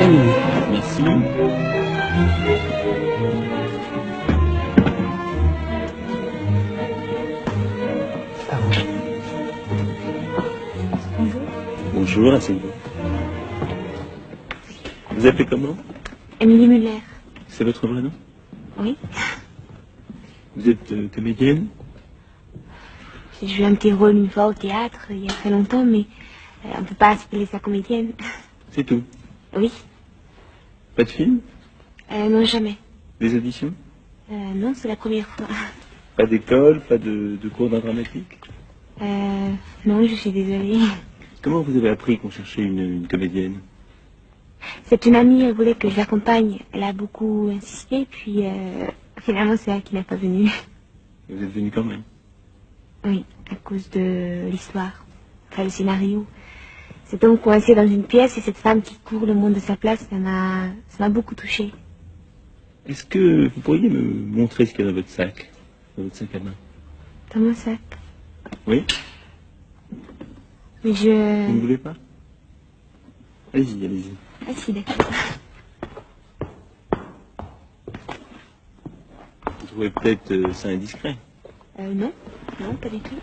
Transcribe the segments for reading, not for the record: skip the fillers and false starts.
Émilie. Merci. Pardon. Bonjour. Bonjour, asseyez-vous. Vous appelez comment? Émilie Muller. C'est votre vrai nom? Oui. Vous êtes comédienne? J'ai joué un petit rôle une fois au théâtre, il y a très longtemps, mais on ne peut pas appeler ça comédienne. C'est tout. Oui. Pas de film? Non, jamais. Des auditions? Non, c'est la première fois. Pas d'école? Pas de cours d'art dramatique? Non, je suis désolée. Comment vous avez appris qu'on cherchait une comédienne? C'est une amie, elle voulait que je l'accompagne. Elle a beaucoup insisté, puis finalement c'est elle qui n'est pas venue. Et vous êtes venu quand même? Oui, à cause de l'histoire, enfin le scénario. Cet homme coincé dans une pièce et cette femme qui court le monde de sa place, ça m'a beaucoup touchée. Est-ce que vous pourriez me montrer ce qu'il y a dans votre sac à main? Dans mon sac. Oui? Mais Vous ne voulez pas? Allez-y, allez-y. Ah si, d'accord. Vous trouvez peut-être ça indiscret? Non, non, pas du tout.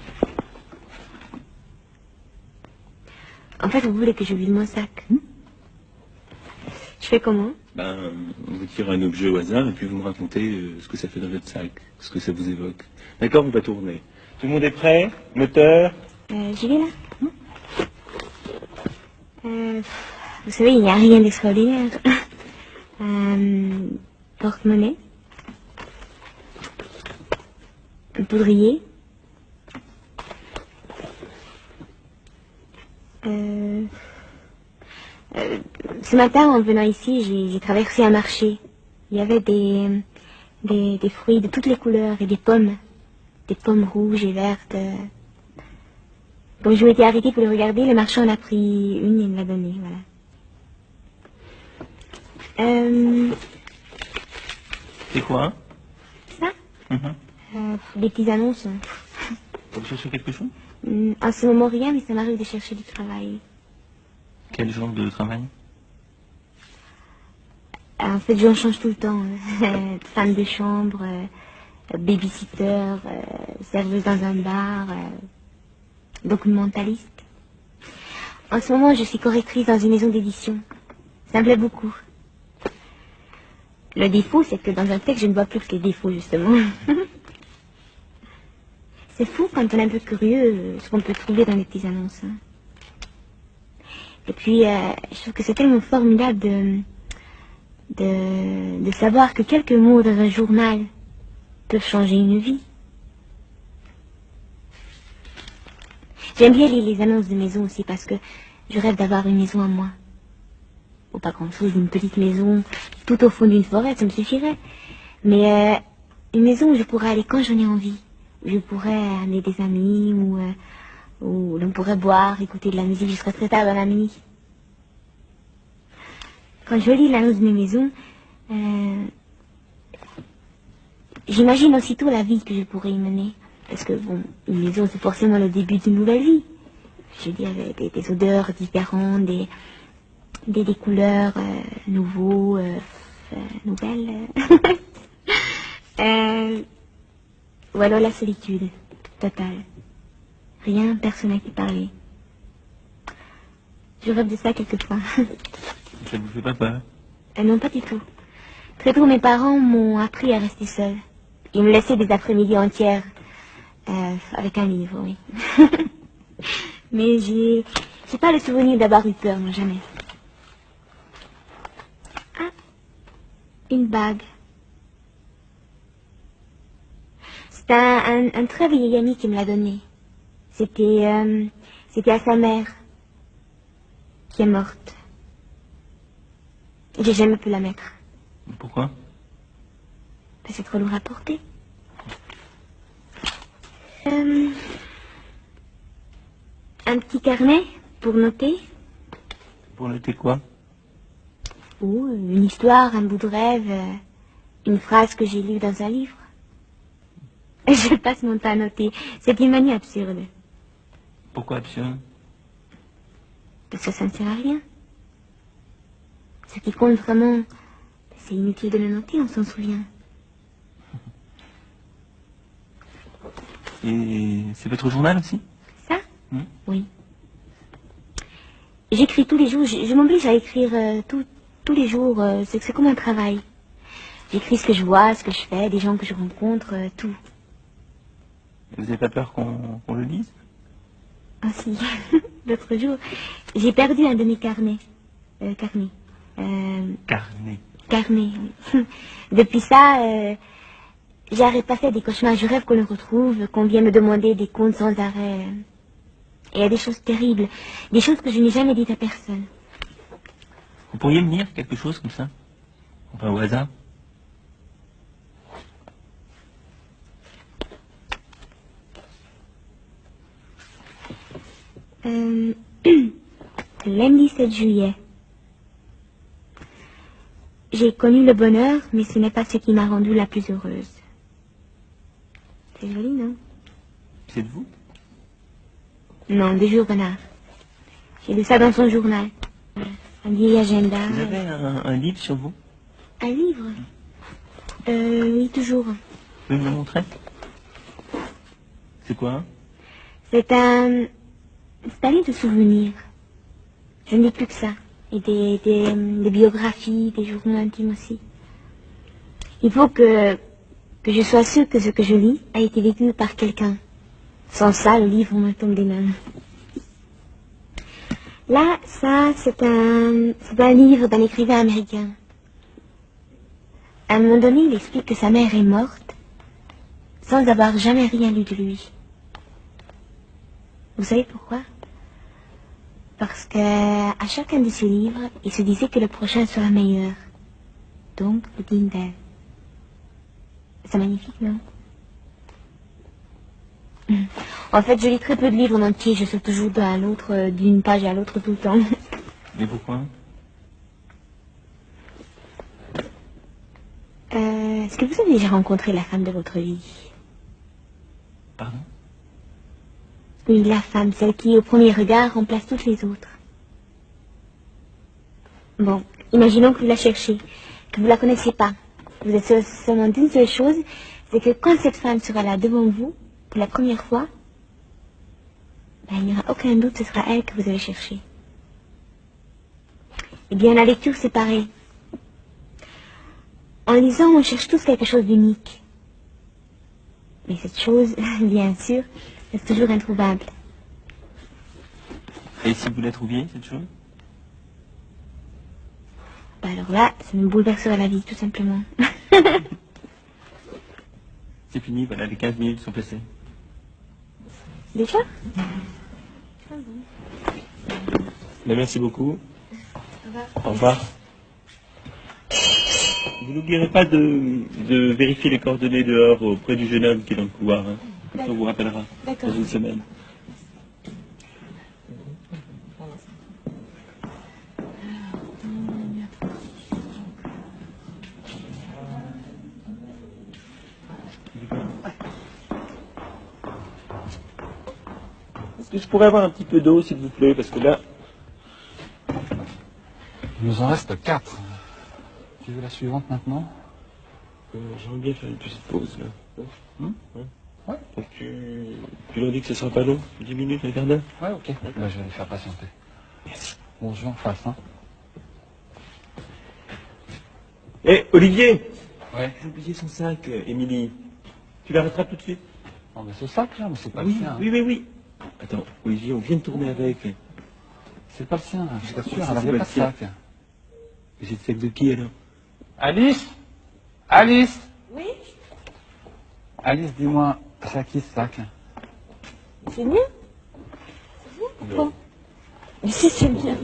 En fait, vous voulez que je vide mon sac? Je fais comment? Ben, on vous tire un objet au hasard et puis vous me racontez ce que ça fait dans votre sac, ce que ça vous évoque. D'accord, on va tourner. Tout le monde est prêt? Moteur? J'y vais là. Vous savez, il n'y a rien d'extraordinaire. Porte-monnaie. Un poudrier. Ce matin, en venant ici, j'ai traversé un marché. Il y avait des fruits de toutes les couleurs et des pommes. Des pommes rouges et vertes. Comme je m'étais arrêtée pour le regarder, le marchand en a pris une et me l'a donnée, voilà. C'est quoi? Ça Des petites annonces. Vous cherchez quelque chose? En ce moment, rien, mais ça m'arrive de chercher du travail. Quel genre de travail? En fait, j'en change tout le temps. Femme de chambre, babysitter, serveuse dans un bar, documentaliste. En ce moment, je suis correctrice dans une maison d'édition. Ça me plaît beaucoup. Le défaut, c'est que dans un texte, je ne vois plus que les défauts, justement. C'est fou quand on est un peu curieux ce qu'on peut trouver dans les petites annonces. Hein. Et puis, je trouve que c'est tellement formidable de savoir que quelques mots dans un journal peuvent changer une vie. J'aime bien les annonces de maison aussi parce que je rêve d'avoir une maison à moi. Ou pas grand-chose, une petite maison tout au fond d'une forêt, ça me suffirait. Mais une maison où je pourrais aller quand j'en ai envie. Où je pourrais amener des amis, où l'on pourrait boire, écouter de la musique jusqu'à très tard dans la nuit. Quand je lis l'annonce de mes maisons, j'imagine aussitôt la vie que je pourrais y mener. Parce que, bon, une maison, c'est forcément le début d'une nouvelle vie. Je veux dire, des odeurs différentes, des couleurs nouvelles. Ou alors la solitude totale. Rien, personne à qui parler. Je rêve de ça quelquefois. Ça ne vous fait pas peur? Non, pas du tout. Très tôt, mes parents m'ont appris à rester seule. Ils me laissaient des après-midi entières avec un livre, oui. Mais j'ai pas le souvenir d'avoir eu peur, moi, jamais. Ah, une bague. C'est un très vieil ami qui me l'a donnée. C'était à sa mère, qui est morte. J'ai jamais pu la mettre. Pourquoi? C'est trop lourd à porter. Un petit carnet pour noter. Pour noter quoi? Ou une histoire, un bout de rêve, une phrase que j'ai lue dans un livre. Je passe mon temps à noter. C'est une manie absurde. Pourquoi absurde? Parce que ça ne sert à rien. Ce qui compte vraiment, c'est inutile de le noter, on s'en souvient. Et c'est votre journal aussi? Ça? Oui. J'écris tous les jours, je m'oblige à écrire tous les jours, c'est comme un travail. J'écris ce que je vois, ce que je fais, des gens que je rencontre, tout. Vous n'avez pas peur qu'on le lise? Ah si, l'autre jour, j'ai perdu un de mes carnets. Carnet. Carnet, oui. Depuis ça, j'arrête pas faire des cauchemars, je rêve qu'on le retrouve, qu'on vienne me demander des comptes sans arrêt. Et il y a des choses terribles, des choses que je n'ai jamais dites à personne. Vous pourriez me lire quelque chose comme ça? Enfin, au hasard? Lundi 7 juillet. J'ai connu le bonheur, mais ce n'est pas ce qui m'a rendue la plus heureuse. C'est joli, non? C'est de vous? Non, de Jules Renard. J'ai lu ça dans son journal. Un vieil agenda. Vous avez un livre sur vous? Un livre? Oui, toujours. Vous pouvez me le montrer? C'est quoi? C'est un livre de souvenirs. Je ne lis plus que ça. Et des biographies, des journaux intimes aussi. Il faut que je sois sûre que ce que je lis a été vécu par quelqu'un. Sans ça, le livre me tombe des mains. Là, ça, c'est un livre d'un écrivain américain. À un moment donné, il explique que sa mère est morte sans avoir jamais rien lu de lui. Vous savez pourquoi? Parce qu'à chacun de ses livres, il se disait que le prochain sera meilleur. Donc, le digne d'elle. C'est magnifique, non? En fait, je lis très peu de livres en entier. Je saute toujours d'un l'autre, d'une page à l'autre tout le temps. Mais pourquoi? Est-ce que vous avez déjà rencontré la femme de votre vie? Pardon? Oui, la femme, celle qui, au premier regard, remplace toutes les autres. Bon, imaginons que vous la cherchez, que vous la connaissez pas. Vous êtes sûre seulement d'une seule chose, c'est que quand cette femme sera là devant vous, pour la première fois, ben, il n'y aura aucun doute, ce sera elle que vous allez chercher. Eh bien, la lecture, c'est pareil. En lisant, on cherche tous quelque chose d'unique. Mais cette chose, bien sûr, reste toujours introuvable. Et si vous la trouviez, cette chose? Bah alors là, ça me bouleverserait la vie, tout simplement. C'est fini, voilà, les 15 minutes sont passées. Déjà? Ben, merci beaucoup. Au revoir. Vous n'oublierez pas de vérifier les coordonnées dehors auprès du jeune homme qui est dans le couloir. Hein. Comme ça, on vous rappellera dans une semaine. Est-ce que je pourrais avoir un petit peu d'eau, s'il vous plaît? Parce que là... Il nous en reste 4. Tu veux la suivante maintenant? J'aimerais bien faire une petite pause, là. Ouais. Donc tu leur dis que ce sera pas long? 10 minutes, un quart d'heure? Ouais, ok. Bah, je vais les faire patienter. Merci. Bon, je vais en face, hein. Hé, Olivier! Ouais. J'ai oublié son sac, Émilie. Tu la rattrapes tout de suite? Oh, mais ce sac, là, mais c'est pas Oui, le sien. oui. Attends, Olivier, on vient de tourner avec. C'est pas le sien, je t'assure, Ça, elle c'est avait pas pas le de sien. sac. Et c'est le sac de qui, alors? Alice? Alice? Oui? Alice, dis-moi, c'est à qui ce sac? C'est bien? C'est bien? Pourquoi? Mais si, c'est bien.